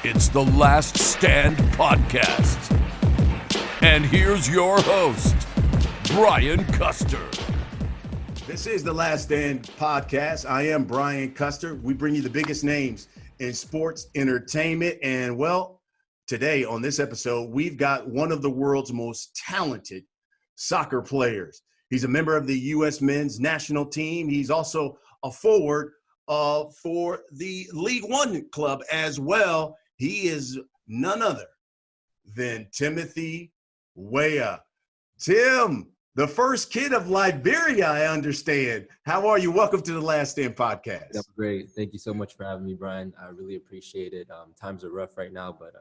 It's the Last Stand Podcast. And here's your host, Brian Custer. This is the Last Stand Podcast. I am Brian Custer. We bring you the biggest names in sports entertainment. And well, today on this episode, we've got one of the world's most talented soccer players. He's a member of the U.S. men's national team. He's also a forward for the Ligue 1 club as well. He is none other than Timothy Weah. Tim, the first kid of Liberia, I understand. How are you? Welcome to the Last Stand Podcast. That's great. Thank you so much for having me, Brian. I really appreciate it. Times are rough right now, but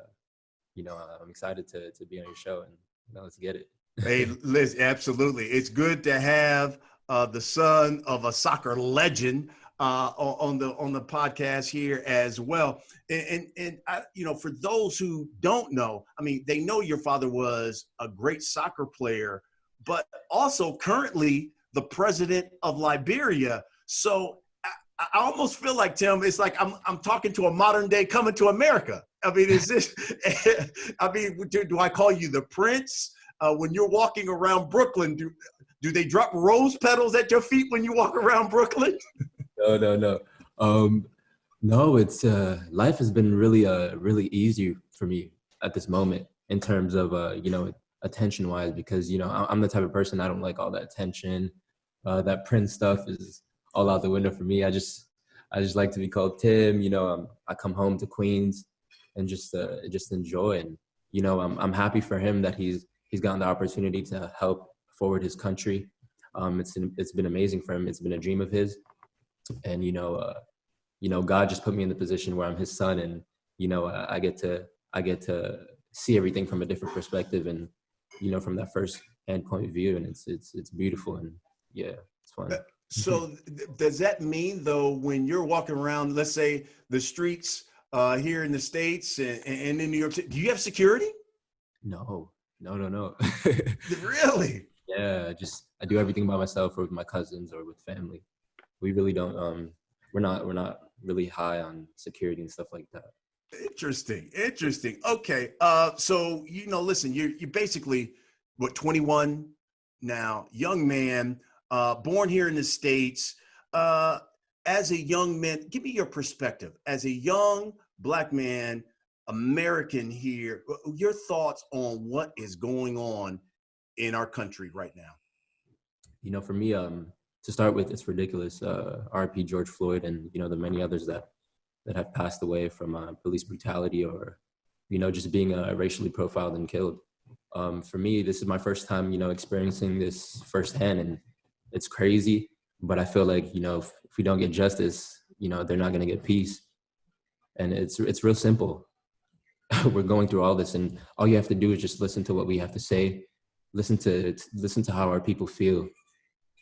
I'm excited to be on your show, and let's get it. Hey, Liz, absolutely. It's good to have the son of a soccer legend on the podcast here as well. And I, for those who don't know, I mean, they know your father was a great soccer player, but also currently the president of Liberia. So I almost feel like, Tim, it's like I'm talking to a modern day Coming to America. I mean, is this? I mean, do I call you the prince? When you're walking around Brooklyn, do they drop rose petals at your feet when you walk around Brooklyn? No. No, it's life has been really easy for me at this moment in terms of attention wise, because I'm the type of person, I don't like all that attention. That Prince stuff is all out the window for me. I just like to be called Tim. I come home to Queens and just enjoy, and I'm happy for him that he's gotten the opportunity to help forward his country. It's been amazing for him. It's been a dream of his. And, God just put me in the position where I'm his son, and, I get to see everything from a different perspective and, from that first hand point of view. And it's beautiful, and yeah, it's fun. So does that mean though, when you're walking around, let's say the streets here in the States and in New York, do you have security? No. Really? Yeah. I do everything by myself or with my cousins or with family. We really don't, we're not really high on security and stuff like that. Interesting. Okay. So, listen, you're basically, 21 now, young man, born here in the States. As a young man, give me your perspective. As a young Black man, American here, your thoughts on what is going on in our country right now? For me, to start with, it's ridiculous. R.I.P. George Floyd and, the many others that have passed away from police brutality or, just being racially profiled and killed. For me, this is my first time, experiencing this firsthand, and it's crazy. But I feel like, if we don't get justice, they're not going to get peace. And it's real simple. We're going through all this, and all you have to do is just listen to what we have to say, listen to how our people feel,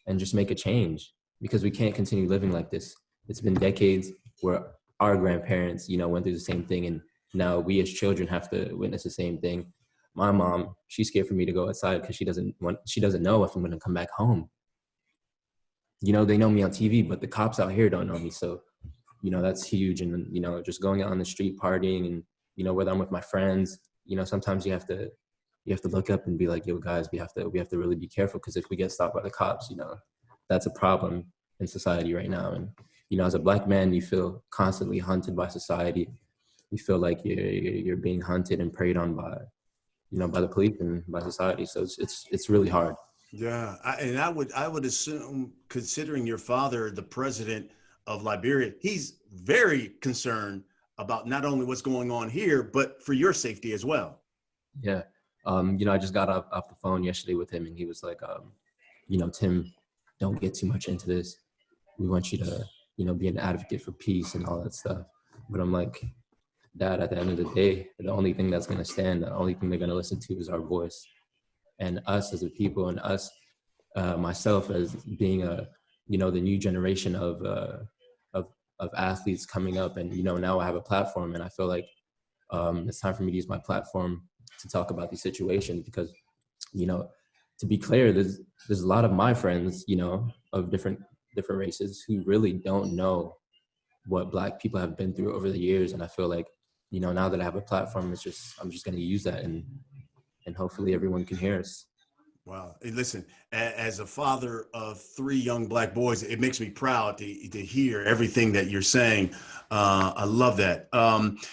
and just make a change, because we can't continue living like this. It's been decades where our grandparents, went through the same thing, and now we as children have to witness the same thing. My mom, she's scared for me to go outside because she doesn't know if I'm going to come back home. They know me on TV, but the cops out here don't know me. So, that's huge. And, just going out on the street partying and, whether I'm with my friends, sometimes you have to look up and be like, yo, guys, we have to really be careful, because if we get stopped by the cops, that's a problem in society right now. And, as a Black man, you feel constantly hunted by society. You feel like you're being hunted and preyed on by the police and by society. So it's really hard. Yeah. I would assume, considering your father, the president of Liberia, he's very concerned about not only what's going on here, but for your safety as well. Yeah. I just got off the phone yesterday with him, and he was like, Tim, don't get too much into this. We want you to, be an advocate for peace and all that stuff. But I'm like, Dad, at the end of the day, the only thing that's going to stand, the only thing they're going to listen to is our voice. And us as a people, and us, myself as being the new generation of athletes coming up. And, now I have a platform, and I feel like it's time for me to use my platform to talk about these situations, because, to be clear, there's a lot of my friends, of different races who really don't know what Black people have been through over the years. And I feel like, now that I have a platform, I'm just going to use that, and hopefully everyone can hear us. Wow. Hey, listen, as a father of 3 young Black boys, it makes me proud to hear everything that you're saying. I love that.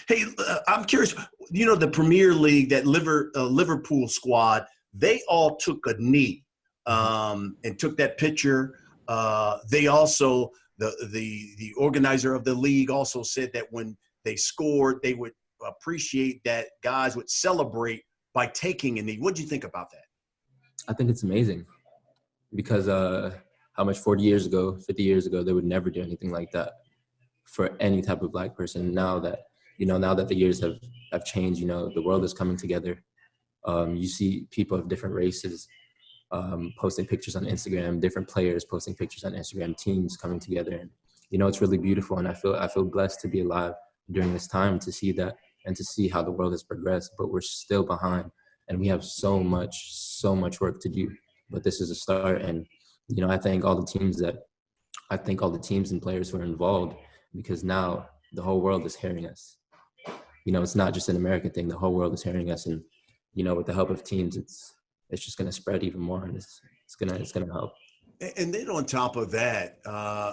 Hey, I'm curious, the Premier League, that Liverpool squad, they all took a knee and took that picture. They also, the organizer of the league also said that when they scored, they would appreciate that guys would celebrate by taking a knee. What do you think about that? I think it's amazing because how much 40 years ago, 50 years ago, they would never do anything like that for any type of Black person. Now that the years have changed, the world is coming together. You see people of different races posting pictures on Instagram, different players posting pictures on Instagram, teams coming together. And, it's really beautiful. And I feel blessed to be alive during this time to see that and to see how the world has progressed, but we're still behind. And we have so much work to do, but this is a start. And, I thank all the teams and players who are involved, because now the whole world is hearing us. It's not just an American thing. The whole world is hearing us. And, with the help of teams, it's just going to spread even more, and it's going to help. And then on top of that,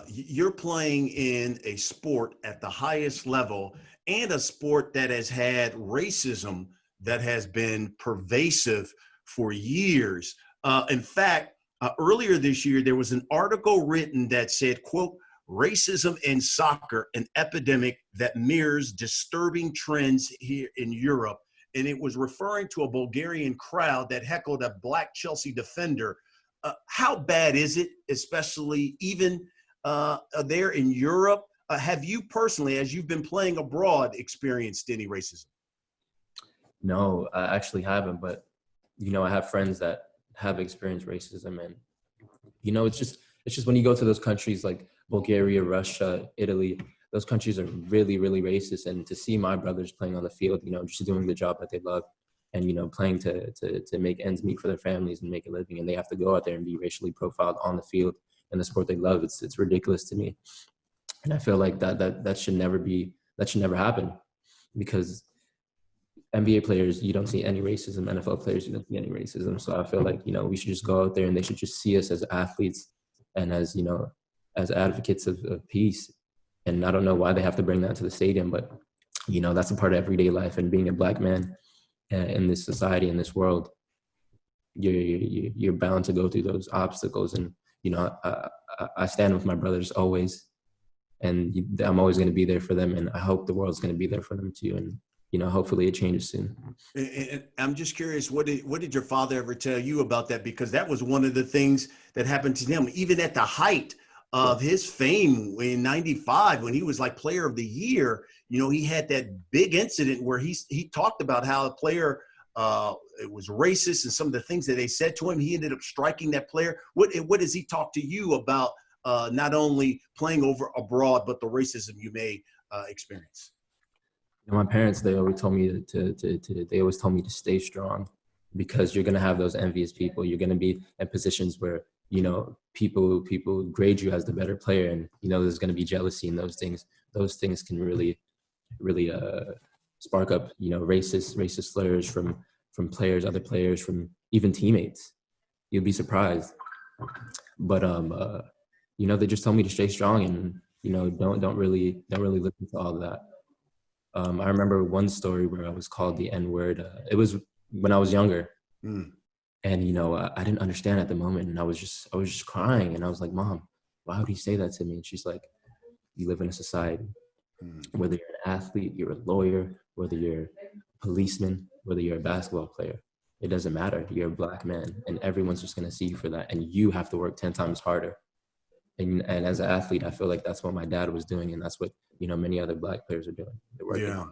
you're playing in a sport at the highest level, and a sport that has had racism that has been pervasive for years. In fact, earlier this year, there was an article written that said, quote, "Racism in soccer, an epidemic that mirrors disturbing trends here in Europe." And it was referring to a Bulgarian crowd that heckled a Black Chelsea defender. How bad is it, especially even there in Europe? Have you personally, as you've been playing abroad, experienced any racism? No, I actually haven't, but, I have friends that have experienced racism, and, it's just when you go to those countries like Bulgaria, Russia, Italy, those countries are really, really racist. And to see my brothers playing on the field, just doing the job that they love, and, playing to make ends meet for their families and make a living, and they have to go out there and be racially profiled on the field in the sport they love. It's ridiculous to me. And I feel like that should never happen, because NBA players, you don't see any racism. NFL players, you don't see any racism. So I feel like, we should just go out there and they should just see us as athletes and as, as advocates of peace. And I don't know why they have to bring that to the stadium, but, that's a part of everyday life. And being a Black man in this society, in this world, you're bound to go through those obstacles. And, I stand with my brothers always, and I'm always going to be there for them. And I hope the world's going to be there for them too. And, hopefully it changes soon. And I'm just curious, what did your father ever tell you about that? Because that was one of the things that happened to him, even at the height of his fame in '95, when he was like player of the year. He had that big incident where he talked about how a player it was racist, and some of the things that they said to him. He ended up striking that player. What does he talk to you about, not only playing over abroad, but the racism you may experience? My parents, they always told me to stay strong, because you're going to have those envious people. You're going to be in positions where, people grade you as the better player, and, there's going to be jealousy, and those things can really spark up, racist slurs from players, other players, from even teammates. You'd be surprised. But, they just told me to stay strong and, don't really listen to all of that. I remember one story where I was called the N-word. It was when I was younger. And, I didn't understand at the moment. And I was just crying. And I was like, "Mom, why would he say that to me?" And she's like, "You live in a society, whether you're an athlete, you're a lawyer, whether you're a policeman, whether you're a basketball player, it doesn't matter. You're a Black man, and everyone's just going to see you for that. And you have to work 10 times harder." And as an athlete, I feel like that's what my dad was doing. And that's what, many other Black players are doing. They're working. Yeah.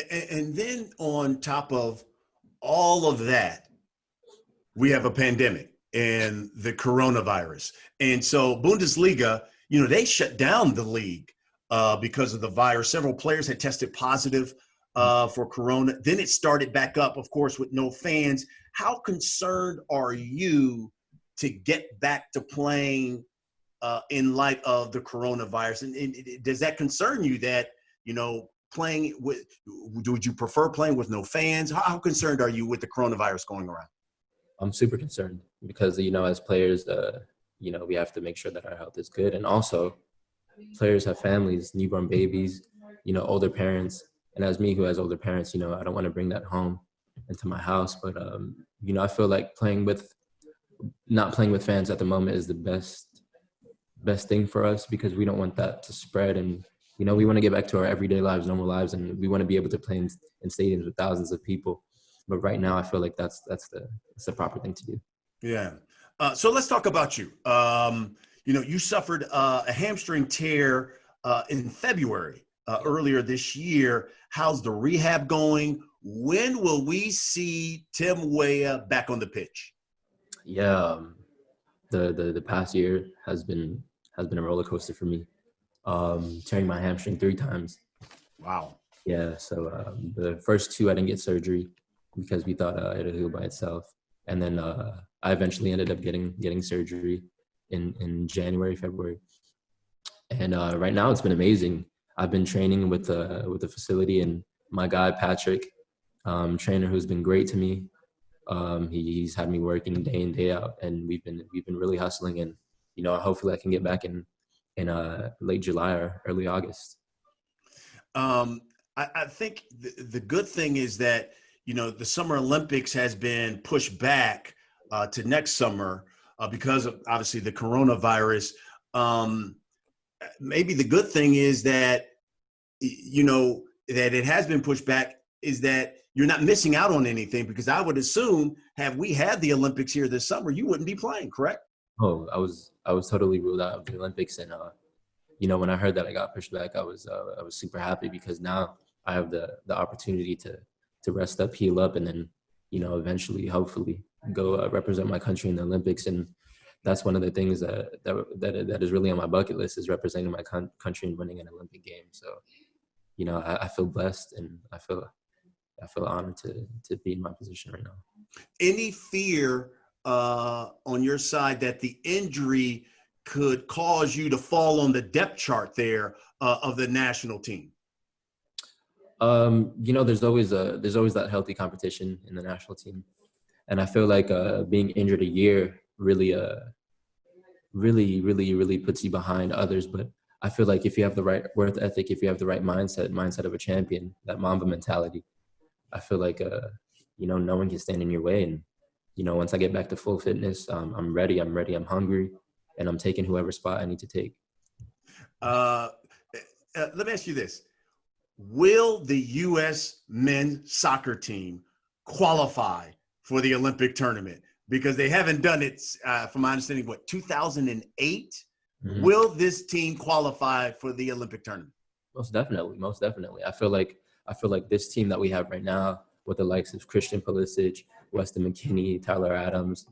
And then on top of all of that, we have a pandemic and the coronavirus. And so Bundesliga, they shut down the league because of the virus. Several players had tested positive for corona. Then it started back up, of course, with no fans. How concerned are you to get back to playing in light of the coronavirus? And does that concern you that, playing with? Would you prefer playing with no fans? How concerned are you with the coronavirus going around? I'm super concerned because, as players, we have to make sure that our health is good. And also, players have families, newborn babies, older parents. And as me who has older parents, I don't want to bring that home into my house. But, I feel like not playing with fans at the moment is the best thing for us because we don't want that to spread. And, we want to get back to our everyday lives, normal lives, and we want to be able to play in stadiums with thousands of people. But right now, I feel like that's the proper thing to do. Yeah. So let's talk about you. You suffered a hamstring tear in February earlier this year. How's the rehab going? When will we see Tim Weah back on the pitch? Yeah, the past year has been a roller coaster for me. Tearing my hamstring 3 times. Wow. Yeah. So the first 2 I didn't get surgery because we thought it'll heal by itself, and then I eventually ended up getting surgery in January, February. And right now it's been amazing. I've been training with the facility and my guy, Patrick, trainer who's been great to me. He's had me working day in, day out, and we've been really hustling, and, hopefully I can get back in late July or early August. I think the good thing is that, the Summer Olympics has been pushed back to next summer because of obviously the coronavirus. Maybe the good thing is that, that it has been pushed back is that you're not missing out on anything, because I would assume have we had the Olympics here this summer, you wouldn't be playing, correct? Oh, I was totally ruled out of the Olympics. And, when I heard that I got pushed back, I was super happy because now I have the opportunity to rest up, heal up, and then, eventually, hopefully go represent my country in the Olympics. And that's one of the things that is really on my bucket list, is representing my country and winning an Olympic game. So, I feel blessed, and I feel honored to be in my position right now. Any fear on your side that the injury could cause you to fall on the depth chart there of the national team? There's always that healthy competition in the national team, and I feel like being injured a year really puts you behind others. But I feel like if you have the right work ethic, if you have the right mindset of a champion, that Mamba mentality, I feel like no one can stand in your way. And once I get back to full fitness, I'm ready, I'm hungry, and I'm taking whoever spot I need to take. Let me ask you this. Will the U.S. men's soccer team qualify for the Olympic tournament? Because they haven't done it, from my understanding, 2008? Mm-hmm. Will this team qualify for the Olympic tournament? Most definitely. I feel like this team that we have right now, with the likes of Christian Pulisic, Weston McKennie, Tyler Adams,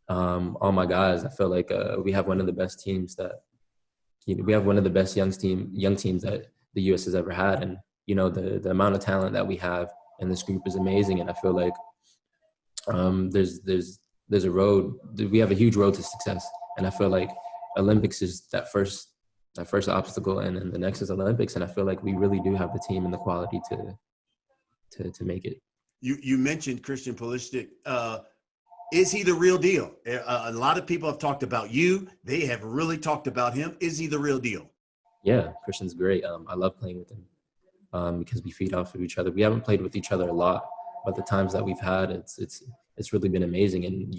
all my guys, I feel like we have one of the best teams that, we have one of the best young teams that the U.S. has ever had. And, the amount of talent that we have in this group is amazing. And I feel like there's a road, we have a huge road to success. And I feel like Olympics is that first obstacle, and then the next is Olympics. And I feel like we really do have the team and the quality to make it. You mentioned Christian Pulisic. Is he the real deal? A lot of people have talked about you. They have really talked about him. Is he the real deal? Yeah, Christian's great. I love playing with him because we feed off of each other. We haven't played with each other a lot, but the times that we've had, it's really been amazing. And,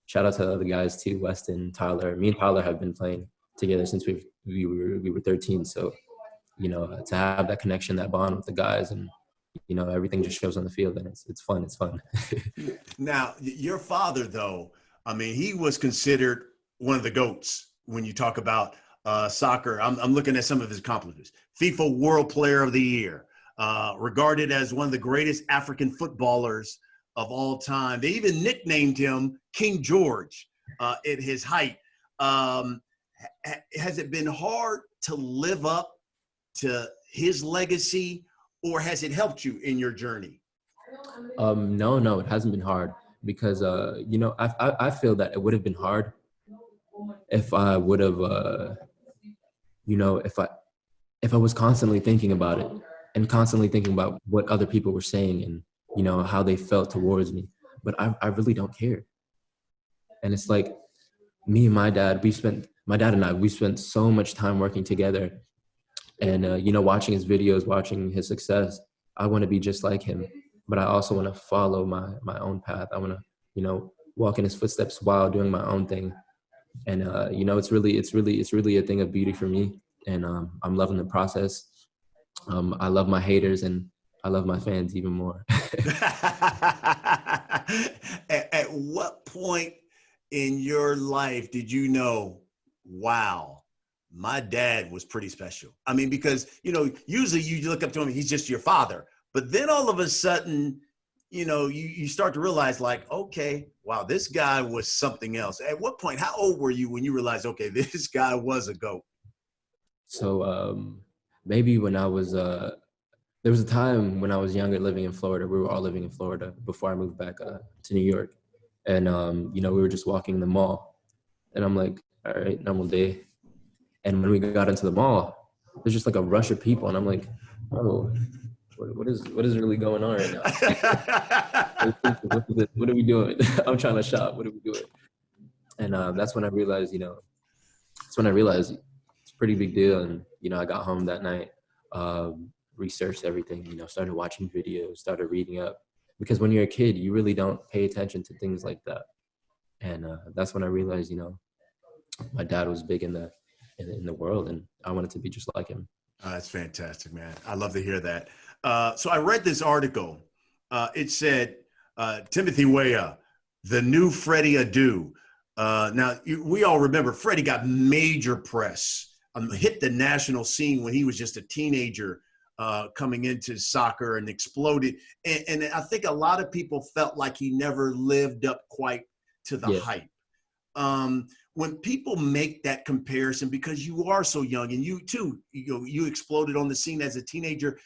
shout out to the other guys too, Weston, Tyler. Me and Tyler have been playing together since we were 13. So, to have that connection, that bond with the guys, and everything just shows on the field, and it's fun. It's fun. Now, your father, though, he was considered one of the GOATs when you talk about soccer. I'm looking at some of his accomplishments. FIFA World Player of the Year, regarded as one of the greatest African footballers of all time. They even nicknamed him King George at his height. Has it been hard to live up to his legacy, or has it helped you in your journey? No, it hasn't been hard, because I feel that it would have been hard if I would have if I was constantly thinking about it and constantly thinking about what other people were saying and, you know, how they felt towards me. But I really don't care. And it's like me and my dad and I, we spent so much time working together and, you know, watching his videos, watching his success. I want to be just like him, but I also want to follow my own path. I want to, you know, walk in his footsteps while doing my own thing. And, you know, it's really a thing of beauty for me. And I'm loving the process. I love my haters and I love my fans even more. At what point in your life did you know, wow, my dad was pretty special? I mean, because, you know, usually you look up to him, he's just your father. But then all of a sudden, you know, you start to realize like, okay, wow, this guy was something else. At what point, how old were you when you realized, okay, this guy was a GOAT? So maybe when I was, there was a time when I was younger living in Florida. We were all living in Florida before I moved back to New York. And, you know, we were just walking in the mall. And I'm like, all right, normal day. And when we got into the mall, there's just like a rush of people. And I'm like, oh, what is really going on right now? What are we doing? I'm trying to shop. What are we doing? And that's when I realized, you know, it's a pretty big deal. And, you know, I got home that night, researched everything, you know, started watching videos, started reading up. Because when you're a kid, you really don't pay attention to things like that. And that's when I realized, you know, my dad was big in the world, and I wanted to be just like him. That's fantastic, man. I love to hear that. So I read this article. It said, Timothy Weah, the new Freddie Adu. Now, we all remember Freddie got major press, hit the national scene when he was just a teenager coming into soccer and exploded. And I think a lot of people felt like he never lived up quite to the hype. When people make that comparison, because you are so young and you too, you exploded on the scene as a teenager,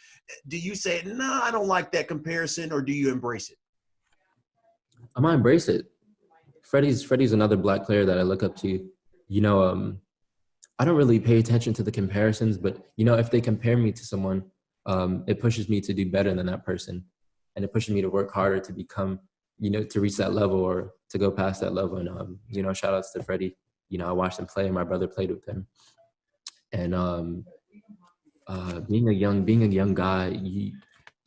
do you say, no, I don't like that comparison, or do you embrace it? I'm gonna embrace it. Freddie's another Black player that I look up to. You know, I don't really pay attention to the comparisons, but, you know, if they compare me to someone, it pushes me to do better than that person. And it pushes me to work harder to become, you know, to reach that level or to go past that level. And, you know, shout outs to Freddie. You know, I watched him play. My brother played with him. And being a young guy,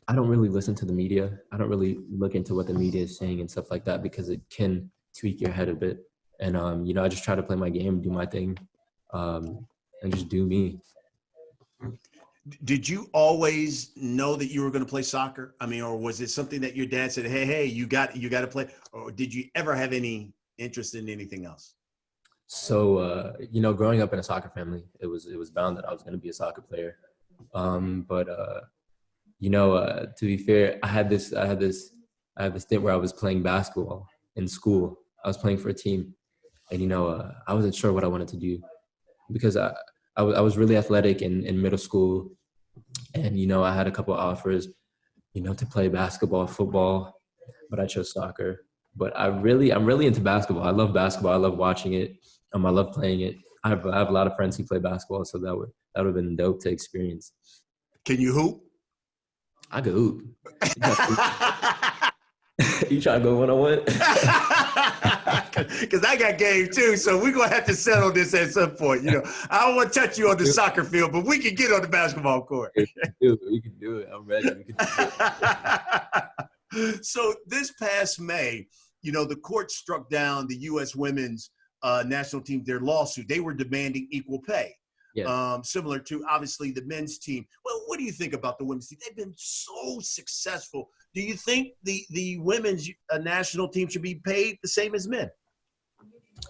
I don't really listen to the media. I don't really look into what the media is saying and stuff like that, because it can tweak your head a bit. And, you know, I just try to play my game, do my thing, and just do me. Did you always know that you were going to play soccer? I mean, or was it something that your dad said, hey, you got to play? Or did you ever have any interest in anything else? So, you know, growing up in a soccer family, it was bound that I was going to be a soccer player. But you know, to be fair, I had this stint where I was playing basketball in school. I was playing for a team, and, you know, I wasn't sure what I wanted to do, because I was really athletic in middle school, and, you know, I had a couple of offers, you know, to play basketball, football, but I chose soccer. But I'm really into basketball. I love basketball. I love watching it. I love playing it. I have a lot of friends who play basketball, so that would have been dope to experience. Can you hoop? I could hoop. You try to go 1-on-1? Because I got game too, so we're going to have to settle this at some point. You know, I don't want to touch you on the soccer field, but we can get on the basketball court. We can do it. I'm ready. We can do it. So this past May, you know, the court struck down the U.S. women's national team, their lawsuit. They were demanding equal pay. Yeah. Similar to, obviously, the men's team. Well, what do you think about the women's team? They've been so successful. Do you think the women's national team should be paid the same as men?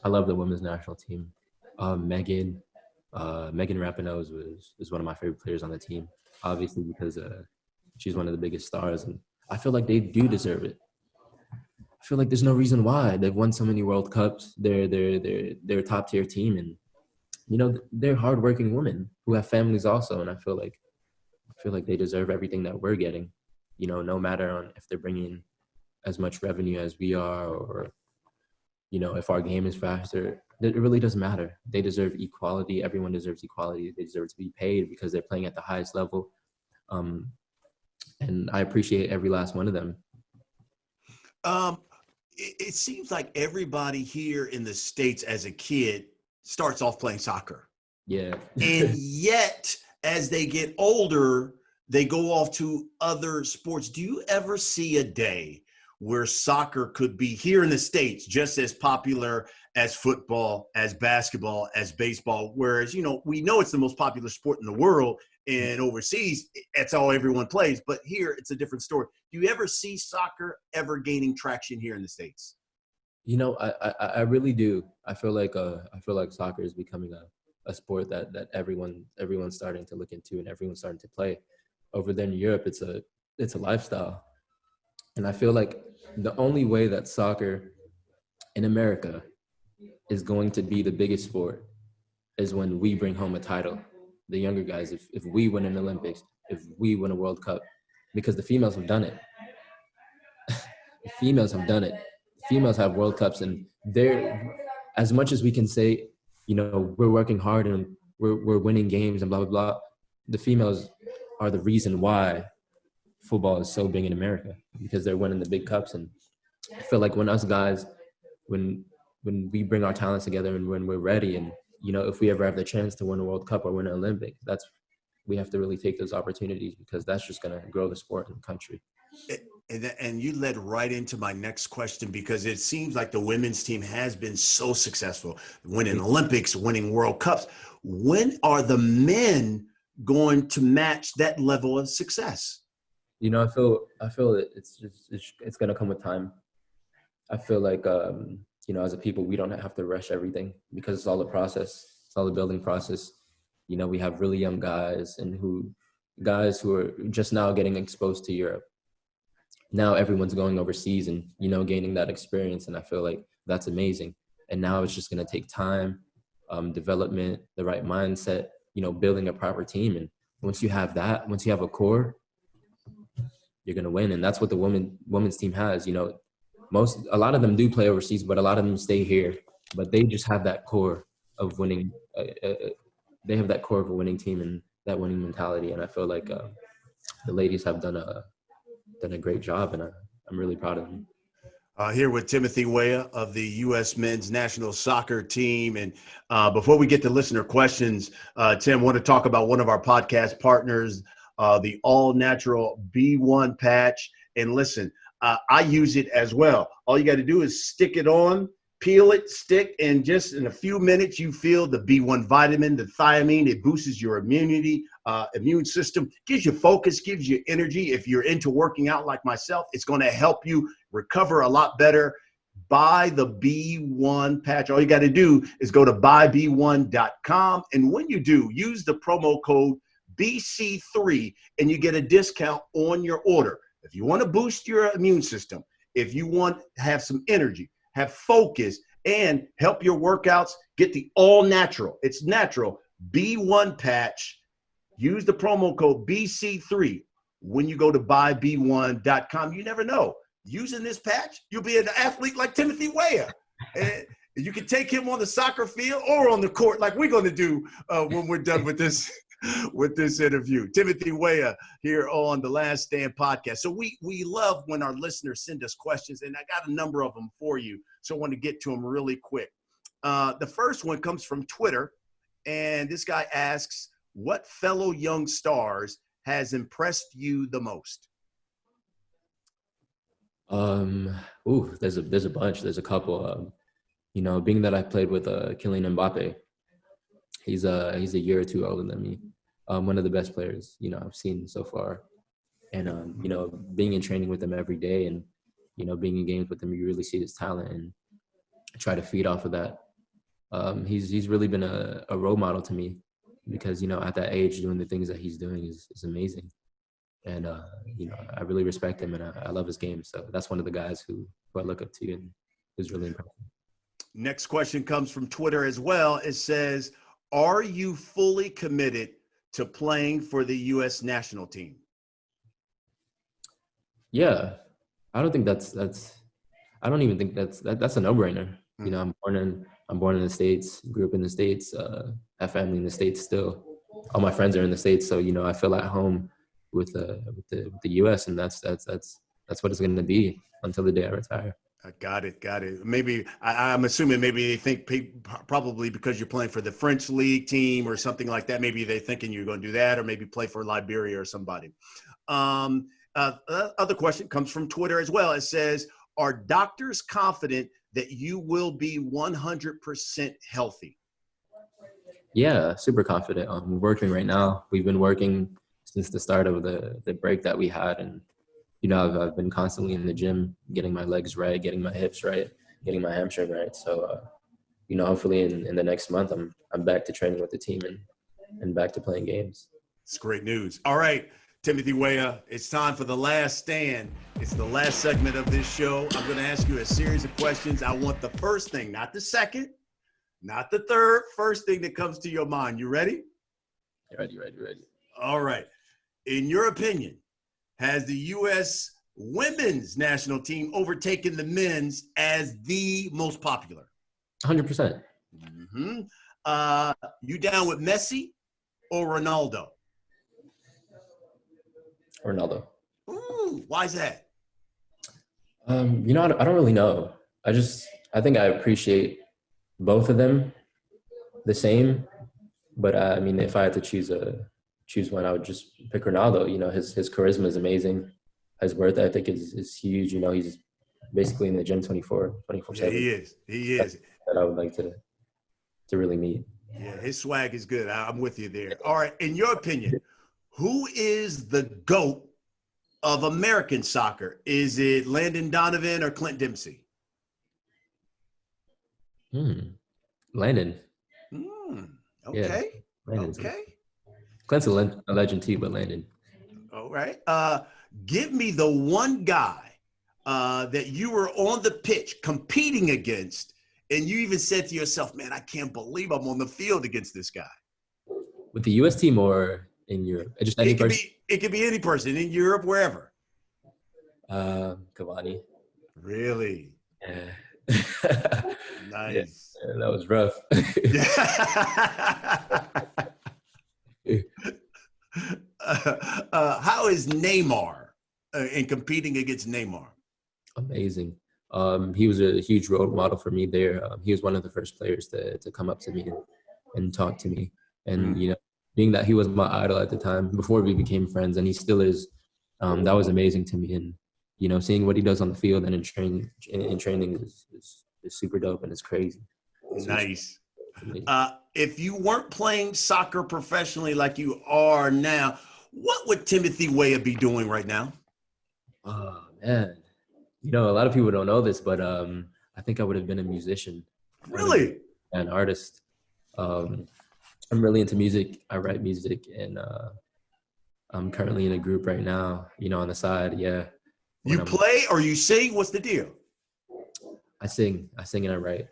I love the women's national team. Megan Rapinoe is one of my favorite players on the team, obviously, because she's one of the biggest stars, and I feel like they do deserve it. I feel like there's no reason why. They've won so many World Cups. They're a top tier team, and, you know, they're hardworking women who have families also, and I feel like they deserve everything that we're getting. You know, no matter on if they're bringing as much revenue as we are, or, you know, if our game is faster, it really doesn't matter. They deserve equality. Everyone deserves equality. They deserve to be paid because they're playing at the highest level. and I appreciate every last one of them. It seems like everybody here in the States as a kid starts off playing soccer. Yeah. And yet, as they get older, they go off to other sports. Do you ever see a day where soccer could be here in the States just as popular as football, as basketball, as baseball? Whereas, we know it's the most popular sport in the world, and overseas, that's all everyone plays. But here, it's a different story. Do you ever see soccer ever gaining traction here in the States? I really do. I feel like soccer is becoming a sport that everyone's starting to look into and everyone's starting to play. Over there in Europe, it's a lifestyle. And I feel like the only way that soccer in America is going to be the biggest sport is when we bring home a title. The younger guys, if we win an Olympics, if we win a World Cup, because the females have done it. The females have done it. The females have World Cups, and they're, as much as we can say, we're working hard and we're winning games and blah, blah, blah, the females are the reason why football is so big in America, because they're winning the big cups. And I feel like when us guys, when we bring our talents together and when we're ready, and if we ever have the chance to win a World Cup or win an Olympic, we have to really take those opportunities, because that's just going to grow the sport in the country. And you led right into my next question, because it seems like the women's team has been so successful, winning Olympics, winning World Cups. When are the men going to match that level of success? I feel it's going to come with time. I feel like, as a people, we don't have to rush everything, because it's all a process. It's all a building process. We have really young guys guys who are just now getting exposed to Europe. Now everyone's going overseas and, gaining that experience. And I feel like that's amazing. And now it's just going to take time, development, the right mindset, building a proper team. And once you have that, once you have a core, you're going to win. And that's what the women's team has. A lot of them do play overseas, but a lot of them stay here. But they just have that core of winning. They have that core of a winning team and that winning mentality. And I feel like the ladies have done a great job, and I'm really proud of them. Here with Timothy Weah of the U.S. men's national soccer team. And before we get to listener questions, Tim, I want to talk about one of our podcast partners, the all-natural B1 patch. And listen, I use it as well. All you got to do is stick it on, peel it, stick, and just in a few minutes, you feel the B1 vitamin, the thiamine. It boosts your immunity, immune system, gives you focus, gives you energy. If you're into working out like myself, it's going to help you recover a lot better. Buy the B1 patch. All you got to do is go to buyb1.com. And when you do, use the promo code BC3 and you get a discount on your order. If you want to boost your immune system, if you want to have some energy, have focus, and help your workouts, get the all natural. It's natural B1 patch. Use the promo code BC3 when you go to buyb1.com. You never know. Using this patch, you'll be an athlete like Timothy Weah. And you can take him on the soccer field or on the court like we're going to do when we're done with this interview. Timothy Weah here on the Last Stand podcast. So we love when our listeners send us questions, and I got a number of them for you. So I want to get to them really quick. The first one comes from Twitter, and this guy asks, what fellow young stars has impressed you the most? There's a bunch. There's a couple. Being that I played with Kylian Mbappe, he's a year or two older than me. One of the best players I've seen so far, and being in training with him every day, and being in games with him, you really see his talent and try to feed off of that. He's really been a role model to me, because at that age doing the things that he's doing is amazing. And, I really respect him, and I love his game. So that's one of the guys who I look up to and who's really impressive. Next question comes from Twitter as well. It says, are you fully committed to playing for the U.S. national team? Yeah. I don't think I don't even think that's a no-brainer. Mm-hmm. I'm born in the States, grew up in the States, have family in the States still. All my friends are in the States. So, I feel at home with the US, and that's what it's going to be until the day I retire. Got it. Maybe I'm assuming maybe they think probably because you're playing for the French League team or something like that. Maybe they're thinking you're going to do that, or maybe play for Liberia or somebody. Other question comes from Twitter as well. It says, "Are doctors confident that you will be 100% healthy?" Yeah, super confident. We're working right now. We've been working since the start of the break that we had, and I've been constantly in the gym, getting my legs right, getting my hips right, getting my hamstring right. So, hopefully in the next month, I'm back to training with the team and back to playing games. It's great news. All right, Timothy Weah, it's time for the last stand. It's the last segment of this show. I'm going to ask you a series of questions. I want the first thing, not the second, not the third, first thing that comes to your mind. You ready? Ready. All right. In your opinion, has the U.S. women's national team overtaken the men's as the most popular? 100%. You down with Messi or Ronaldo? Ronaldo. Ooh, why is that? I don't really know. I think I appreciate both of them the same. But if I had to choose one, I would just pick Ronaldo. His charisma is amazing. His work ethic is huge. He's basically in the gym 24/7. Yeah, he is. That I would like to really meet. Yeah, his swag is good. I'm with you there. All right, in your opinion, who is the GOAT of American soccer? Is it Landon Donovan or Clint Dempsey? Landon. Okay. Yeah, okay. Clint's a legend too, but Landon. All right. Give me the one guy that you were on the pitch competing against, and you even said to yourself, "Man, I can't believe I'm on the field against this guy." With the U.S. team or in Europe? Just any person? It could be any person in Europe, wherever. Cavani. Really? Yeah. Nice. Yeah, that was rough. How is Neymar in competing against Neymar? Amazing. He was a huge role model for me there. He was one of the first players to come up to me and talk to me. And, being that he was my idol at the time before we became friends, and he still is, that was amazing to me. And, seeing what he does on the field and in training is super dope, and it's crazy. Nice. If you weren't playing soccer professionally like you are now, what would Timothy Weah be doing right now? Oh, man. A lot of people don't know this, but I think I would have been a musician. Really? An artist. I'm really into music. I write music, and I'm currently in a group right now, on the side. Yeah. You play or you sing? What's the deal? I sing and I write.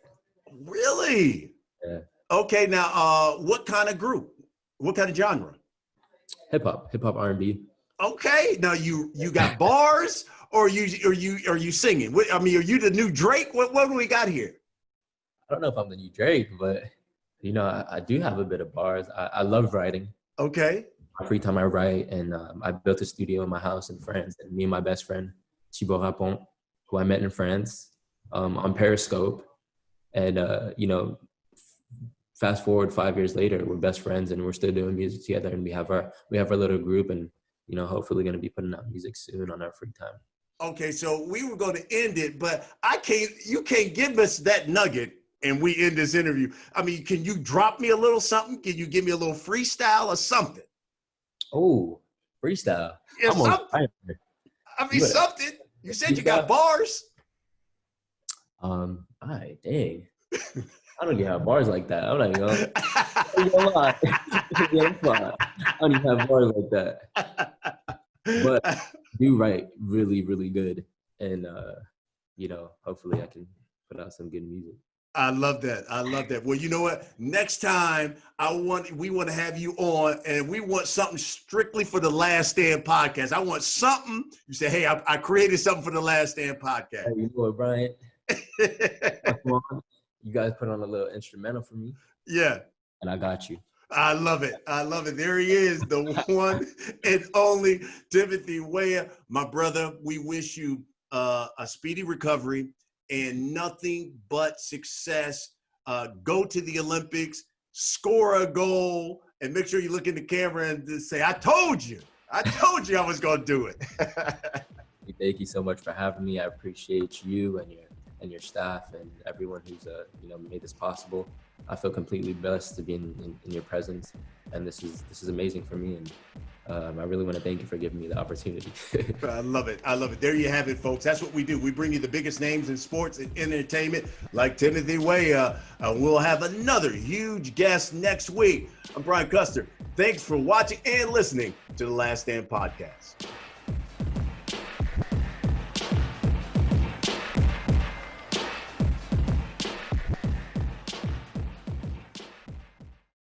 Really? Yeah. Okay. Now, what kind of group? What kind of genre? Hip hop R&B. Okay. Now you got bars or are you singing? Are you the new Drake? What do we got here? I don't know if I'm the new Drake, but I do have a bit of bars. I love writing. Okay. My free time I write, and I built a studio in my house in France. And me and my best friend, Thibaut Rapon, who I met in France, on Periscope. And, fast forward 5 years later, we're best friends and we're still doing music together, and we have our little group, and, hopefully going to be putting out music soon on our free time. Okay. So we were going to end it, but you can't give us that nugget and we end this interview. Can you drop me a little something? Can you give me a little freestyle or something? Oh, freestyle. Yeah, something. Something. You said you got bars. All right, dang. I don't even have bars like that. I'm not even gonna lie. I don't even have bars like that. But I do write really, really good. And, hopefully I can put out some good music. I love that. Well, you know what? Next time we want to have you on, and we want something strictly for the Last Stand podcast. I want something. You say, "Hey, I created something for the Last Stand podcast." Hey, you know what, Brian? You guys put on a little instrumental for me. Yeah. And I got you. I love it. I love it. There he is, the one and only Timothy Weah. My brother, we wish you a speedy recovery and nothing but success. Go to the Olympics, score a goal, and make sure you look in the camera and just say, I told you I was going to do it. Thank you so much for having me. I appreciate you and your staff and everyone who's made this possible. I feel completely blessed to be in your presence, and this is amazing for me. And I really want to thank you for giving me the opportunity. I love it. I love it. There you have it, folks. That's what we do. We bring you the biggest names in sports and entertainment, like Timothy Weah. We'll have another huge guest next week. I'm Brian Custer. Thanks for watching and listening to the Last Stand podcast.